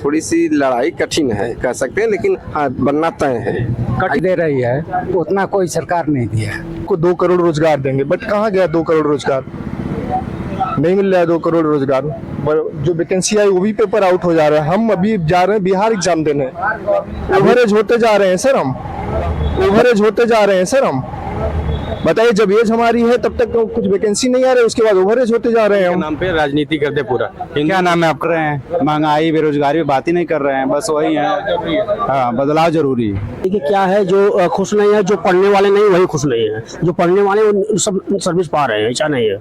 थोड़ी सी लड़ाई कठिन है कह सकते हैं, लेकिन हाँ बनना तय है। कट दे रही है, उतना कोई सरकार नहीं दिया है। को 2 करोड़ रोजगार देंगे, बट कहाँ गया 2 करोड़ रोजगार? नहीं मिल रहा है 2 करोड़ रोजगार। जो वैकेंसी आई वो भी पेपर आउट हो जा रहा है। हम अभी जा रहे हैं बिहार एग्जाम देने, ओवरेज होते जा रहे हैं सर, हम ओवरेज होते जा रहे हैं सर। हम बताइए, जब एज हमारी है तब तक तो कुछ वैकेंसी नहीं आ रही, उसके बाद ओवरेज होते जा रहे हैं हम। नाम पे राजनीति करते पूरा। क्या नाम है आप? कर रहे हैं महंगाई बेरोजगारी बात ही नहीं कर रहे हैं, बस वही है। हाँ, बदलाव जरूरी है। देखिए क्या है, जो खुश नहीं है, जो पढ़ने वाले नहीं वही खुश नहीं है। जो पढ़ने वाले वो सब सर्विस पा रहे हैं, ऐसा नहीं है।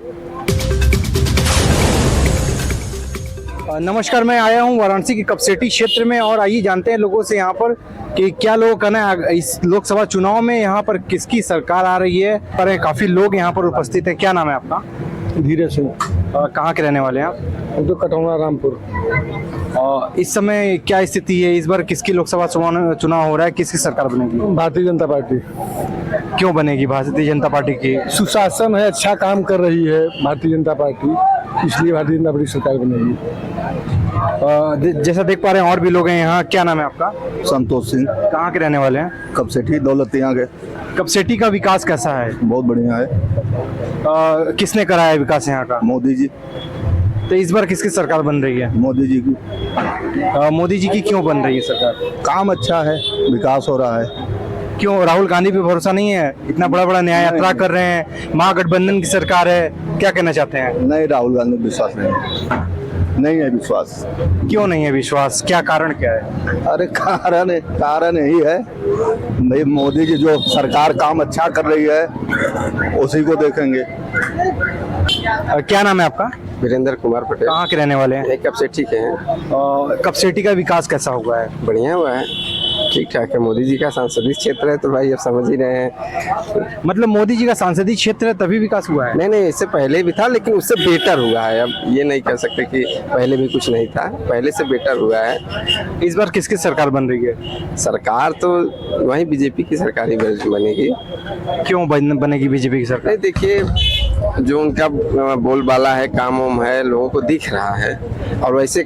नमस्कार, मैं आया हूँ वाराणसी के कपसेटी क्षेत्र में और आइए जानते हैं लोगों से यहाँ पर कि क्या लोगों का कहना है इस लोकसभा चुनाव में यहाँ पर किसकी सरकार आ रही है। पर काफी लोग यहाँ पर उपस्थित हैं। क्या नाम है आपका? धीरे से कहाँ के रहने वाले हैं आप? तो कटौना रामपुर। और इस समय क्या स्थिति है? इस बार किसकी लोकसभा चुनाव हो रहा है, किसकी सरकार बनेगी? भारतीय जनता पार्टी। क्यों बनेगी भारतीय जनता पार्टी की? सुशासन है, अच्छा काम कर रही है भारतीय जनता पार्टी, इसलिए भारतीय जनता पार्टी सरकार बनेगी। जैसा देख पा रहे हैं और भी लोग हैं यहाँ। क्या नाम है आपका? संतोष सिंह। कहाँ के रहने वाले हैं? कपसेठी दौलतिया के। कपसेटी का विकास कैसा है? बहुत बढ़िया है। किसने कराया है विकास यहाँ का? मोदी जी। तो इस बार किसकी सरकार बन रही है? मोदी जी की। मोदी जी की क्यों बन रही है सरकार? काम अच्छा है, विकास हो रहा है। क्यों राहुल गांधी पे भरोसा नहीं है? इतना बड़ा बड़ा न्याय यात्रा कर रहे हैं, महागठबंधन की सरकार है, क्या कहना चाहते हैं? नहीं, राहुल गांधी विश्वास नहीं है विश्वास। क्यों नहीं है विश्वास? क्या कारण क्या है? अरे कारण यही है भाई, मोदी जी जो सरकार काम अच्छा कर रही है उसी को देखेंगे। क्या नाम है आपका? वीरेंद्र कुमार पटेल। कहाँ के रहने वाले हैं? एक कपसेठी के हैं। कपसेटी का विकास कैसा हुआ है? बढ़िया हुआ है, ठीक ठाक है। मोदी जी का संसदीय क्षेत्र है तो भाई अब समझ ही रहे हैं। मतलब मोदी जी का संसदीय क्षेत्र है तभी विकास हुआ है? नहीं, इससे पहले भी था लेकिन उससे बेटर हुआ है। अब ये नहीं कह सकते कि पहले भी कुछ नहीं था, पहले से बेटर हुआ है। इस बार किसकी सरकार बन रही है? सरकार तो वही बीजेपी की सरकार ही बनेगी। क्यों बनेगी बीजेपी की सरकार? नहीं, देखिए जो उनका बोलबाला है, काम वाम है, लोगों को दिख रहा है। और वैसे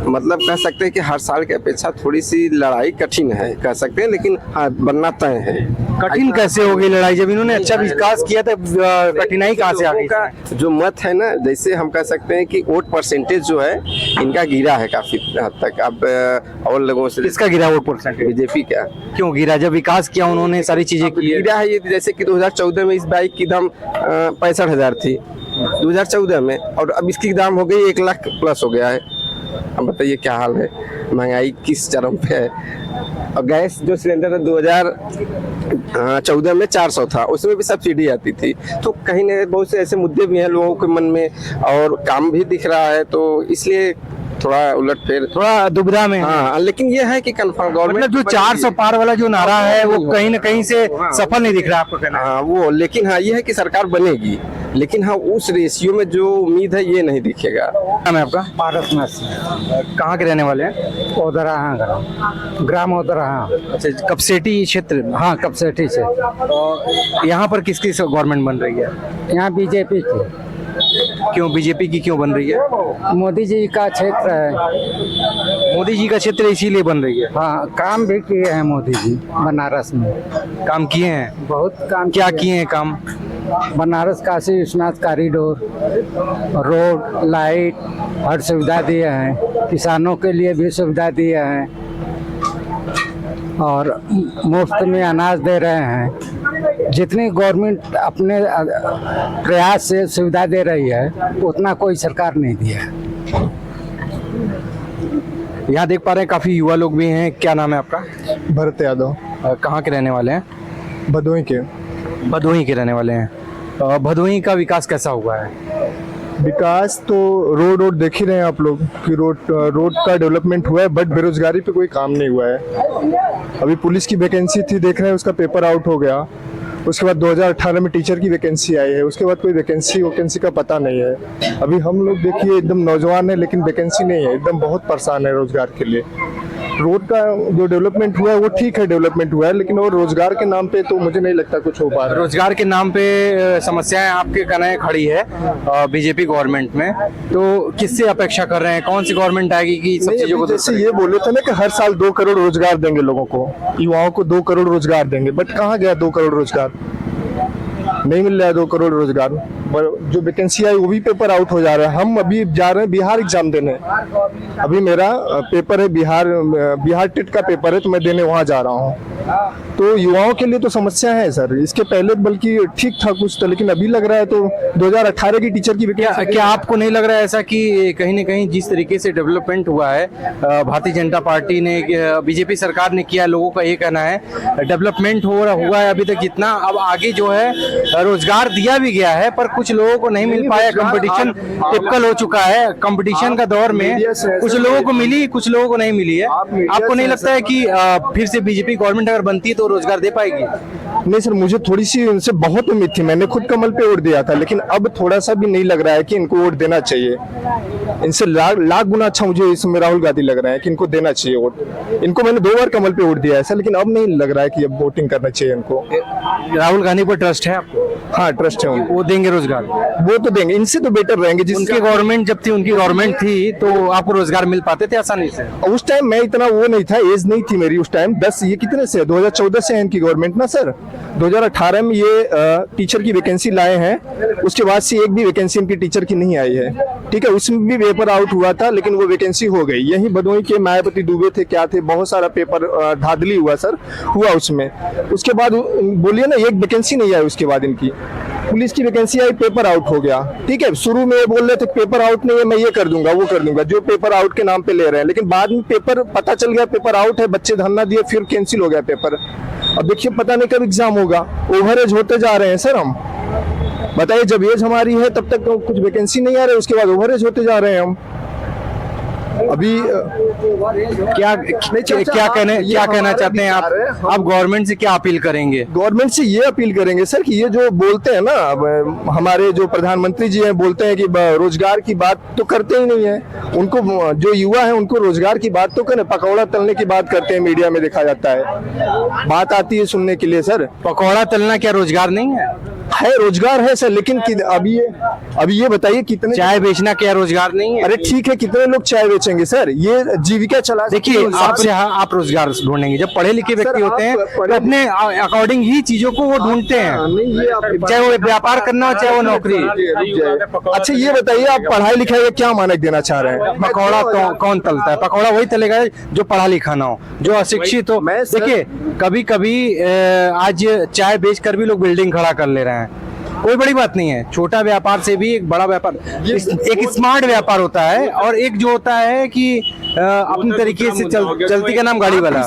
मतलब कह सकते हैं कि हर साल की अपेक्षा थोड़ी सी लड़ाई कठिन है कह सकते हैं, लेकिन हाँ बनना तय है। कठिन कैसे हो गई लड़ाई? जब इन्होंने अच्छा विकास किया था, कठिनाई कहाँ से आ गई? का जो मत है ना, जैसे हम कह सकते हैं कि वोट परसेंटेज जो है इनका गिरा है काफी हद तक। अब और लोगों से किसका गिरा वोट परसेंटेज? बीजेपी का। क्यों गिरा? जब विकास किया उन्होंने, सारी चीजें की। गिरा है ये, जैसे कि 2014 में इस बाइक की दाम 65,000 थी 2014 में, और अब इसकी दाम हो गई 1 लाख प्लस हो गया है। अब बताइए क्या हाल है, महंगाई किस चरम पे है। और गैस जो सिलेंडर था 2014 में 400 था, उसमें भी सब्सिडी आती थी। तो कहीं ना बहुत से ऐसे मुद्दे भी हैं लोगों के मन में, और काम भी दिख रहा है, तो इसलिए थोड़ा उलटफेर, थोड़ा दुविधा में। हाँ, लेकिन ये है कि कंफर्म गवर्नमेंट मतलब जो 400 पार वाला जो नारा है वो कहीं ना कहीं से सफल नहीं दिख रहा आपको कहना? हाँ वो, लेकिन हाँ ये है कि सरकार बनेगी, लेकिन हाँ उस रेशियो में जो उम्मीद है ये नहीं दिखेगा। नाम है आपका? पारस नरसिंह। कहाँ के रहने वाले हैं? ओदराहा ग्राम ओदराहा। अच्छा, कपसेटी क्षेत्र। हाँ, कपसेठी से। यहाँ पर किसकी गवर्नमेंट बन रही है? यहाँ बीजेपी की। क्यों बीजेपी की क्यों बन रही है? मोदी जी का क्षेत्र है। मोदी जी का क्षेत्र इसीलिए बन रही है? हाँ, काम भी किए हैं मोदी जी बनारस में। काम किए हैं? बहुत काम। क्या किए हैं काम? Banaras Kashi Vishwanath corridor, road, light, हर सुविधा दिए हैं। किसानों के लिए भी सुविधा दिए हैं और मुफ्त में अनाज दे रहे हैं। जितनी गवर्नमेंट अपने प्रयास से सुविधा दे रही है उतना कोई सरकार नहीं दिया है। यहाँ देख पा रहे हैं काफी युवा लोग भी हैं। क्या नाम है आपका? भरत यादव। कहाँ के रहने वाले हैं? भदोही के। भदोही के रहने वाले हैं। भदोही का विकास कैसा हुआ है? विकास तो रोड देख ही रहे हैं आप लोग कि रोड का डेवलपमेंट हुआ है, बट बेरोजगारी पे कोई काम नहीं हुआ है। अभी पुलिस की वैकेंसी थी, देख रहे हैं उसका पेपर आउट हो गया। उसके बाद 2018 में टीचर की वैकेंसी आई है, उसके बाद कोई वैकेंसी का पता नहीं है। अभी हम लोग देखिए एकदम नौजवान है लेकिन वैकेंसी नहीं है, एकदम बहुत परेशान है रोजगार के लिए। रोड का जो डेवलपमेंट हुआ है वो ठीक है, डेवलपमेंट हुआ है, लेकिन वो रोजगार के नाम पे तो मुझे नहीं लगता कुछ हो पा रहा है। रोजगार के नाम पे समस्याएं आपके कहने खड़ी है बीजेपी गवर्नमेंट में, तो किससे अपेक्षा कर रहे हैं, कौन सी गवर्नमेंट आएगी कि सब नहीं, चीजों को अभी जैसे ये बोले थे ना कि हर साल 2 करोड़ रोजगार देंगे लोगों को, युवाओं को 2 करोड़ रोजगार देंगे, बट कहाँ गया 2 करोड़ रोजगार? नहीं मिल रहा है 2 करोड़ रोजगार। जो वैकेंसी आई वो भी पेपर आउट हो जा रहा है। हम अभी जा रहे हैं बिहार एग्जाम देने, अभी मेरा पेपर है बिहार टेट का पेपर है, तो मैं देने वहाँ जा रहा हूँ। तो युवाओं के लिए तो समस्या है सर, इसके पहले बल्कि ठीक था कुछ तो, लेकिन अभी लग रहा है तो 2018 की टीचर की क्या आपको नहीं लग रहा है ऐसा कि कहीं ना कहीं जिस तरीके से डेवलपमेंट हुआ है भारतीय जनता पार्टी ने, बीजेपी सरकार ने किया, लोगों का ये कहना है डेवलपमेंट हुआ है अभी तक जितना, अब आगे जो है रोजगार दिया भी गया है पर कुछ लोगों को नहीं मिल पाया, कंपटीशन टिपिकल हो चुका है, कंपटीशन का दौर में कुछ लोगों को मिली, कुछ लोगों को नहीं मिली है। आपको नहीं लगता है कि फिर से बीजेपी गवर्नमेंट अगर बनती है तो रोजगार दे पाएगी? नहीं सर, मुझे थोड़ी सी उनसे बहुत उम्मीद थी, मैंने खुद कमल पे वोट दिया था, लेकिन अब थोड़ा सा भी नहीं लग रहा है कि इनको वोट देना चाहिए। इनसे लाख गुना अच्छा मुझे इसमें राहुल गांधी लग रहे हैं कि इनको देना चाहिए वोट। इनको मैंने 2 बार कमल पे वोट दिया है सर, लेकिन अब नहीं लग रहा है कि अब वोटिंग करना चाहिए इनको। राहुल गांधी पर ट्रस्ट है आपको? हाँ, ट्रस्ट है उनको, वो देंगे रोजगार, वो तो देंगे, इनसे तो बेटर रहेंगे। उनकी गवर्नमेंट जब थी, उनकी गवर्नमेंट थी तो आपको रोजगार मिल पाते थे आसानी से? उस टाइम मैं इतना वो नहीं था, एज नहीं थी मेरी उस टाइम। 10 ये कितने से 2014 से है इनकी गवर्नमेंट ना सर। 2018 में ये टीचर की वैकेंसी लाए हैं, उसके बाद से एक भी वैकेंसी इनकी टीचर की नहीं आई है। ठीक है, उसमें भी पेपर आउट हुआ था, लेकिन वो वैकेंसी हो गई। यही भदोही के मायावती दुबे थे, क्या थे, बहुत सारा पेपर धांधली हुआ सर, हुआ उसमें। उसके बाद बोलिए ना, एक वैकेंसी नहीं आई उसके बाद इनकी। पुलिस की वैकेंसी आई, पेपर आउट हो गया। ठीक है, शुरू में ये बोल रहे थे पेपर आउट नहीं है, मैं ये कर दूंगा वो कर दूंगा, जो पेपर आउट के नाम पे ले रहे हैं, लेकिन बाद में पेपर पता चल गया पेपर आउट है, बच्चे धरना दिए, फिर कैंसिल हो गया पेपर। अब देखिए पता नहीं कब एग्जाम होगा, ओवरेज होते जा रहे हैं सर हम। बताइए, जब एज हमारी है तब तक तो कुछ वैकेंसी नहीं आ रही, उसके बाद ओवरेज होते जा रहे हैं हम। अभी क्या कहना चाहते हैं आप गवर्नमेंट से क्या अपील करेंगे? गवर्नमेंट से ये अपील करेंगे सर कि ये जो बोलते हैं ना, अब हमारे जो प्रधानमंत्री जी हैं बोलते हैं कि रोजगार की बात तो करते ही नहीं है। उनको जो युवा है उनको रोजगार की बात तो करें, पकौड़ा तलने की बात करते हैं, मीडिया में देखा जाता है, बात आती है सुनने के लिए सर। पकौड़ा तलना क्या रोजगार नहीं है? रोजगार है सर, लेकिन अभी ये बताइए कितने, चाय बेचना क्या रोजगार नहीं है? अरे ठीक है, कितने लोग चाय बेचेंगे सर, ये जीविका चला। देखिए, आपसे आप रोजगार ढूंढेंगे, जब पढ़े लिखे व्यक्ति होते हैं तो अपने अकॉर्डिंग ही चीजों को वो ढूंढते हैं, चाहे वो व्यापार करना हो चाहे वो नौकरी। अच्छा ये बताइए, आप पढ़ाई लिखाई का क्या मानक देना चाह रहे हैं? पकौड़ा कौन तलता है? पकौड़ा वही तलेगा जो पढ़ा लिखा ना हो, जो अशिक्षित हो। देखिए, कभी कभी आज चाय बेचकर भी लोग बिल्डिंग खड़ा कर ले रहे हैं, कोई बड़ी बात नहीं है। छोटा व्यापार से भी एक बड़ा व्यापार, एक स्मार्ट व्यापार होता है, और एक जो होता है कि अपने तरीके से चलती का नाम गाड़ी वाला।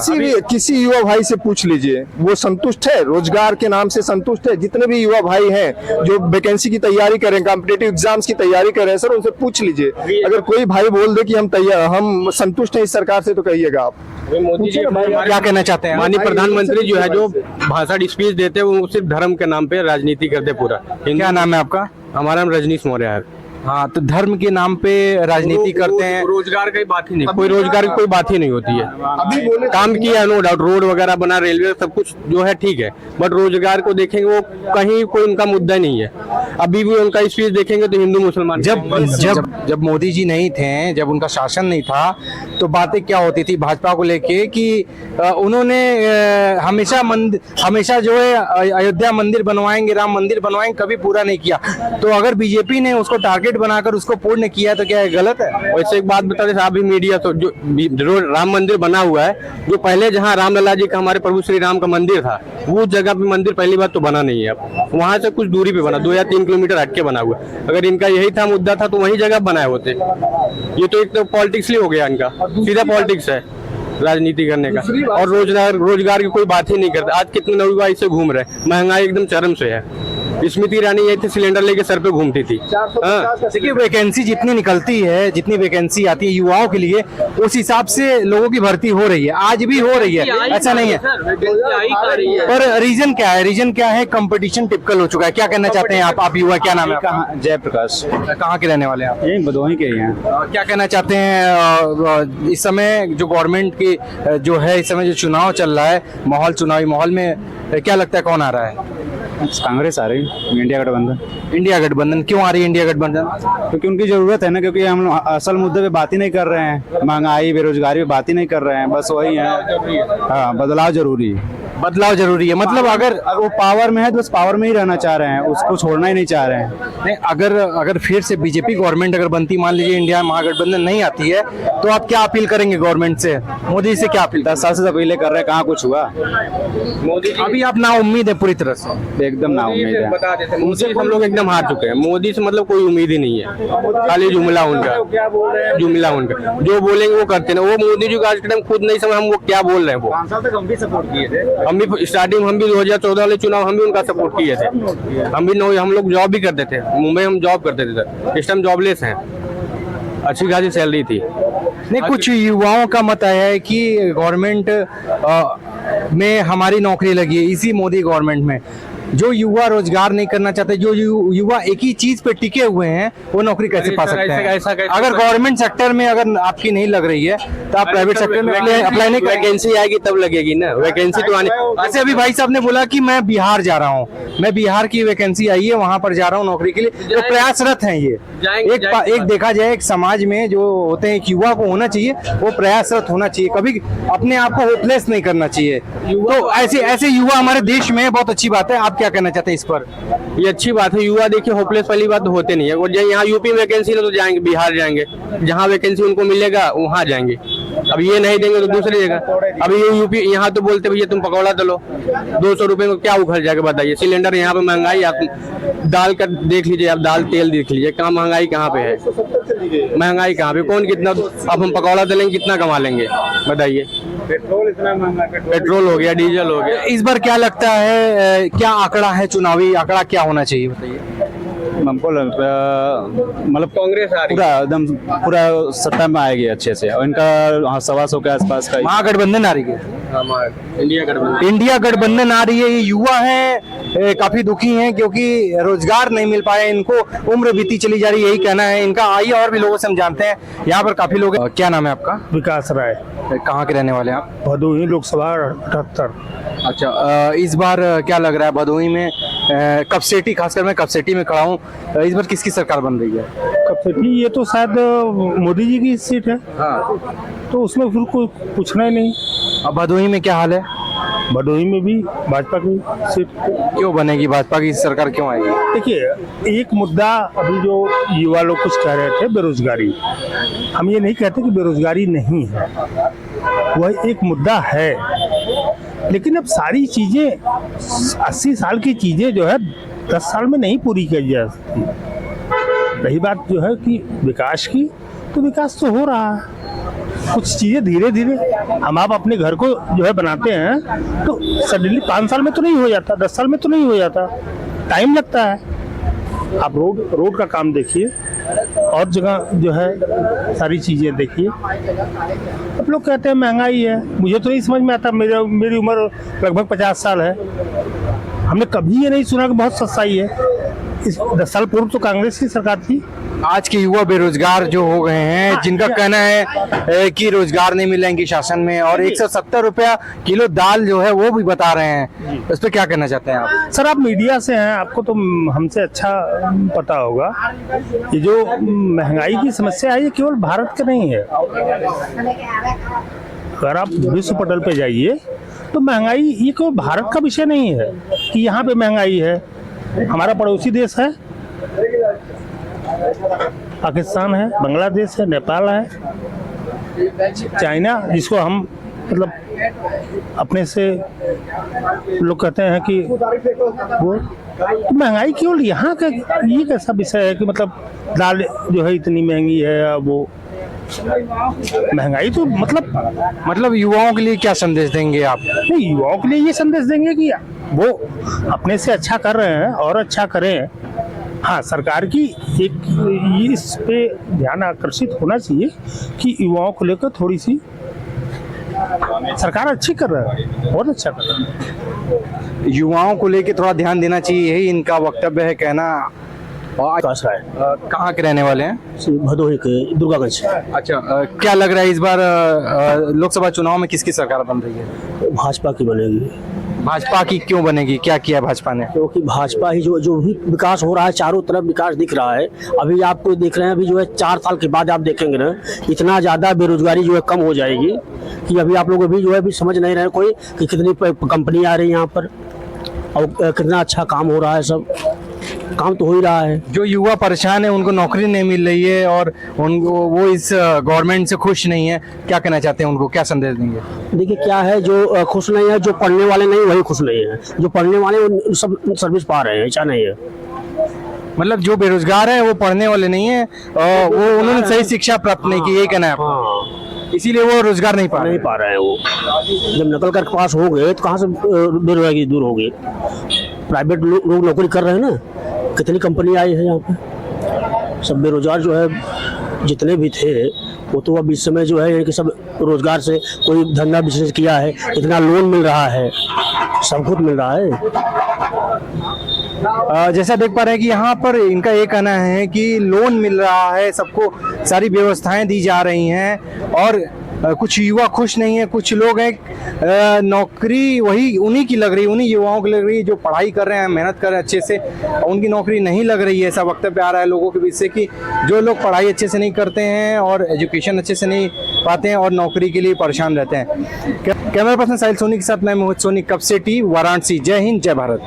किसी युवा भाई से पूछ लीजिए, वो संतुष्ट है, रोजगार के नाम से संतुष्ट है। जितने भी युवा भाई हैं जो वैकेंसी की तैयारी करें, कॉम्पिटिटिव एग्जाम्स की तैयारी करें सर, उनसे पूछ लीजिए। अगर कोई भाई बोल दे कि हम संतुष्ट हैं इस सरकार से, तो कहिएगा आप। मोदी जी क्या कहना चाहते हैं? माननीय प्रधानमंत्री जो है, जो भाषण स्पीच देते हैं, वो सिर्फ धर्म के नाम पे राजनीति करते पूरा। क्या नाम है आपका? हमारा नाम रजनीश मौर्य है। हाँ, तो धर्म के नाम पे राजनीति करते हैं। रोजगार की बात ही नहीं, कोई रोजगार की कोई बात ही नहीं होती है। अभी काम किया है, नो डाउट, रोड वगैरह बना, रेलवे सब कुछ जो है ठीक है, बट रोजगार को देखेंगे वो कहीं कोई उनका मुद्दा नहीं है। अभी भी उनका स्पीच देखेंगे तो हिंदू मुसलमान, जब मोदी जी नहीं थे, जब उनका शासन नहीं था, तो बातें क्या होती थी भाजपा को लेके कि उन्होंने हमेशा जो है अयोध्या मंदिर बनवाएंगे, राम मंदिर बनवाएंगे, कभी पूरा नहीं किया। तो अगर बीजेपी ने उसको टारगेट बनाकर उसको पूर्ण किया तो क्या गलत है? वैसे एक बात बता दें साहब, भी मीडिया तो जो राम मंदिर बना हुआ है, जो पहले जहाँ रामलला जी का, हमारे प्रभु श्री राम का मंदिर था, वो जगह पे मंदिर पहली बात तो बना नहीं है। अब वहाँ से कुछ दूरी पे बना, 2 या 3 किलोमीटर हटके बना हुआ। अगर इनका यही था मुद्दा था तो वही जगह बनाए होते। ये तो एक तो पॉलिटिक्स ही हो गया इनका, सीधा पॉलिटिक्स है राजनीति करने का। और रोजगार की कोई बात ही नहीं करता। आज कितने नौयुवा इससे घूम रहे हैं, महंगाई एकदम चरम से है। स्मृति ईरानी ये थी, सिलेंडर लेके सर पे घूमती थी। हाँ। देखिए वैकेंसी जितनी निकलती है, जितनी वैकेंसी आती है युवाओं के लिए, उस हिसाब से लोगों की भर्ती हो रही है, आज भी हो रही है, ऐसा नहीं है। पर रीजन क्या है? रीजन क्या है? कंपटीशन टिपिकल हो चुका है। क्या कहना चाहते हैं आप युवा? क्या नाम है आपका? जयप्रकाश। कहाँ के रहने वाले हैं आप? यही भदोही के ही हैं। क्या कहना चाहते हैं इस समय जो गवर्नमेंट की जो है, इस समय जो चुनाव चल रहा है, माहौल, चुनावी माहौल में क्या लगता है कौन आ रहा है? कांग्रेस आ रही है, इंडिया गठबंधन। इंडिया गठबंधन क्यों आ रही है? इंडिया गठबंधन क्योंकि उनकी जरूरत है ना, क्योंकि हम लोग असल मुद्दे पे बात ही नहीं कर रहे हैं, महंगाई बेरोजगारी पे बात ही नहीं कर रहे हैं, बस वही है। हाँ, बदलाव जरूरी है। बदलाव जरूरी है, मतलब अगर वो पावर में है तो बस पावर में ही रहना चाह रहे हैं, उसको छोड़ना ही नहीं चाह रहे हैं। नहीं, अगर फिर से बीजेपी गवर्नमेंट अगर बनती, मान लीजिए इंडिया महागठबंधन नहीं आती है, तो आप क्या अपील करेंगे गवर्नमेंट से? मोदी से क्या अपील? 10 साल से अपीलें कर रहे हैं, कहाँ कुछ हुआ? मोदी जी अभी आप ना उम्मीद है पूरी तरह से? एकदम ना उम्मीद है। बता देते हैं, उनसे हम लोग एकदम हार चुके हैं। मोदी से मतलब कोई उम्मीद ही नहीं है, खाली जुमला उनका, जुमला उनका, जो बोलेंगे वो करते हैं। वो मोदी जी का आज के टाइम खुद नहीं समझ हम वो क्या बोल रहे हैं। वो 5 साल तक हम भी सपोर्ट किए थे। हम भी स्टार्टिंग, हम भी 2014 वाले चुनाव हम भी उनका सपोर्ट किए थे। हम लोग जॉब भी करते थे, मुंबई हम जॉब करते थे सर। इस टाइम जॉबलेस हैं, अच्छी खासी सैलरी थी। नहीं, कुछ युवाओं का मत आया है कि गवर्नमेंट में हमारी नौकरी लगी है, इसी मोदी गवर्नमेंट में। जो युवा रोजगार नहीं करना चाहते, जो युवा एक ही चीज पे टिके हुए हैं, वो नौकरी कैसे पा सकते हैं? अगर गवर्नमेंट सेक्टर में अगर आपकी नहीं लग रही है तो आप प्राइवेट सेक्टर में अप्लाई नहीं करेंगे? वैकेंसी आएगी तब लगेगी ना, वैकेंसी तो आने। वैसे अभी भाई साहब ने बोला कि मैं बिहार जा रहा हूँ, मैं बिहार की वैकेंसी आई है, वहां पर जा रहा हूँ नौकरी के लिए, तो प्रयासरत हैं ये। एक देखा जाए, एक समाज में जो होते हैं, एक युवा को होना चाहिए, वो प्रयासरत होना चाहिए, कभी अपने आप को होपलेस नहीं करना चाहिए। तो ऐसे युवा हमारे देश में बहुत अच्छी बात है। आप क्या कहना चाहते हैं इस पर? ये अच्छी बात है। युवा देखिए होपलेस वाली बात तो होते नहीं है। वो यहाँ यूपी में वैकेंसी तो जाएंगे, बिहार जाएंगे, जहाँ वैकेंसी उनको मिलेगा वहाँ जाएंगे। अब ये नहीं देंगे तो दूसरी जगह। अब ये यूपी यहाँ तो बोलते भैया तुम पकौड़ा दलो, 200 रुपए में क्या उखड़ जाएगा बताइए? सिलेंडर यहाँ पे महंगाई, आप दाल का देख लीजिए, आप दाल तेल देख लीजिए, कहाँ महंगाई कहाँ पे है, महंगाई कहाँ पे, कौन कितना, अब हम पकौड़ा दलेंगे कितना कमा लेंगे बताइए? पेट्रोल इतना महंगा, पेट्रोल हो गया, डीजल हो गया। इस बार क्या लगता है, क्या आंकड़ा है, चुनावी आंकड़ा क्या होना चाहिए बताइए? हमको मतलब कांग्रेस आ रही पूरा एकदम पूरा सत्ता में आएगी अच्छे से, और इनका 125 के आसपास का महागठबंधन आ रही है, इंडिया गठबंधन। इंडिया गठबंधन आ रही है। ये युवा हैं, काफी दुखी हैं क्योंकि रोजगार नहीं मिल पाया इनको, उम्र बीती चली जा रही है, यही कहना है इनका। आइए और भी लोगों से हम जानते हैं, यहाँ पर काफी लोग। क्या नाम है आपका? विकास राय। कहाँ के रहने वाले हैं आप? भदोही लोकसभा 78। अच्छा, इस बार क्या लग रहा है भदोही में, कपसेटी, खासकर मैं कपसेटी में खड़ा हूँ, इस बार किसकी सरकार बन रही है? कपसेटी ये तो शायद मोदी जी की सीट है। हाँ, तो उसमें फिर कोई पूछना ही नहीं। अब भदोही में क्या हाल है? भदोही में भी भाजपा की सीट क्यों बनेगी? भाजपा की सरकार क्यों आएगी? देखिए, एक मुद्दा अभी जो युवा लोग कुछ कह रहे थे, बेरोजगारी। हम ये नहीं कहते कि बेरोजगारी नहीं है, वह एक मुद्दा है, लेकिन अब सारी चीजें 80 साल की चीजें जो है 10 साल में नहीं पूरी की जा सकती। रही बात जो है कि विकास की, तो विकास तो हो रहा है, कुछ चीजें धीरे धीरे हम आप अपने घर को जो है बनाते हैं, तो सडनली 5 साल में तो नहीं हो जाता, 10 साल में तो नहीं हो जाता, टाइम लगता है। आप रोड का काम देखिए, और जगह जो है सारी चीजें देखिए। अब लोग कहते हैं महंगाई है, मुझे तो नहीं समझ में आता। मेरी उम्र लगभग 50 साल है, हमने कभी ये नहीं सुना कि बहुत सस्ताई है। इस 10 साल पूर्व तो कांग्रेस की सरकार थी। आज के युवा बेरोजगार जो हो गए हैं, जिनका कहना है कि रोजगार नहीं मिलेंगे शासन में, और 170 रुपया किलो दाल जो है वो भी बता रहे हैं, इस पे क्या कहना चाहते हैं आप? सर, आप मीडिया से हैं, आपको तो हमसे अच्छा पता होगा। ये जो महंगाई की समस्या है, ये केवल भारत का नहीं है। अगर आप विश्व पटल पे जाइए तो महंगाई ये कोई भारत का विषय नहीं है कि यहाँ पे महंगाई है। हमारा पड़ोसी देश है, पाकिस्तान है, बांग्लादेश है, नेपाल है, चाइना, जिसको हम मतलब अपने से लोग कहते हैं कि वो, तो महंगाई केवल यहाँ का ये कैसा विषय है कि मतलब दाल जो है इतनी महंगी है, वो महंगाई तो मतलब युवाओं के लिए क्या संदेश देंगे आप? नहीं, युवाओं के लिए ये संदेश देंगे कि वो अपने से अच्छा कर रहे हैं और अच्छा करें। हाँ, सरकार की एक ये इस पे ध्यान आकर्षित होना चाहिए कि युवाओं को लेकर थोड़ी सी सरकार अच्छी कर रहा है, बहुत अच्छा कर रहा है। युवाओं को लेके थोड़ा ध्यान देना चाहिए, यही इनका वक्तव्य है, कहना। विकास राय कहाँ के रहने वाले हैं? भदोही के दुर्गागंज। अच्छा, क्या लग रहा है इस बार लोकसभा चुनाव में किसकी सरकार बन रही है? भाजपा की बनेगी। भाजपा की क्यों बनेगी, क्या किया भाजपा ने? क्योंकि भाजपा ही जो भी विकास हो रहा है, चारों तरफ विकास दिख रहा है। अभी आपको देख रहे हैं, अभी जो है 4 साल के बाद आप देखेंगे ना, इतना ज़्यादा बेरोजगारी जो है कम हो जाएगी कि अभी आप लोग अभी जो है अभी समझ नहीं रहे कोई कि कितनी कंपनी आ रही है यहाँ पर और कितना अच्छा काम हो रहा है। सब काम तो हो ही रहा है। जो युवा परेशान है, उनको नौकरी नहीं मिल रही है और उनको वो इस गवर्नमेंट से खुश नहीं है, क्या कहना चाहते हैं, उनको क्या संदेश देंगे? देखिए क्या है, जो खुश नहीं है, जो पढ़ने वाले नहीं वही खुश नहीं है। जो पढ़ने वाले वो सब सर्विस पा रहे हैं, ऐसा नहीं है। मतलब जो बेरोजगार है वो पढ़ने वाले नहीं है, वो उन्होंने सही शिक्षा प्राप्त नहीं की, ये कहना है आपका? इसीलिए वो रोजगार नहीं पा रहे हैं। वो जब निकल कर पास हो गए तो कहाँ से बेरोजगारी दूर होगी। प्राइवेट लोग नौकरी कर रहे हैं ना, कितनी कंपनी आई है यहाँ पे। सब बेरोजगार जो है जितने भी थे वो तो अब इस समय जो है कि सब रोजगार से कोई धंधा बिजनेस किया है, इतना लोन मिल रहा है, सब कुछ मिल रहा है। जैसा देख पा रहे हैं कि यहाँ पर इनका ये कहना है कि लोन मिल रहा है, सबको सारी व्यवस्थाएं दी जा रही हैं और कुछ युवा खुश नहीं है। कुछ लोग हैं नौकरी वही उन्हीं की लग रही, उन्हीं युवाओं की लग रही जो पढ़ाई कर रहे हैं, मेहनत कर रहे हैं अच्छे से, उनकी नौकरी नहीं लग रही है। ऐसा वक्तव्य आ रहा है लोगों के बीच से कि जो लोग पढ़ाई अच्छे से नहीं करते हैं और एजुकेशन अच्छे से नहीं पाते हैं और नौकरी के लिए परेशान रहते हैं। कैमरा पर्सन साहिल सोनी के साथ मैं मोहित सोनी, कब से टी वाराणसी। जय हिंद, जय भारत।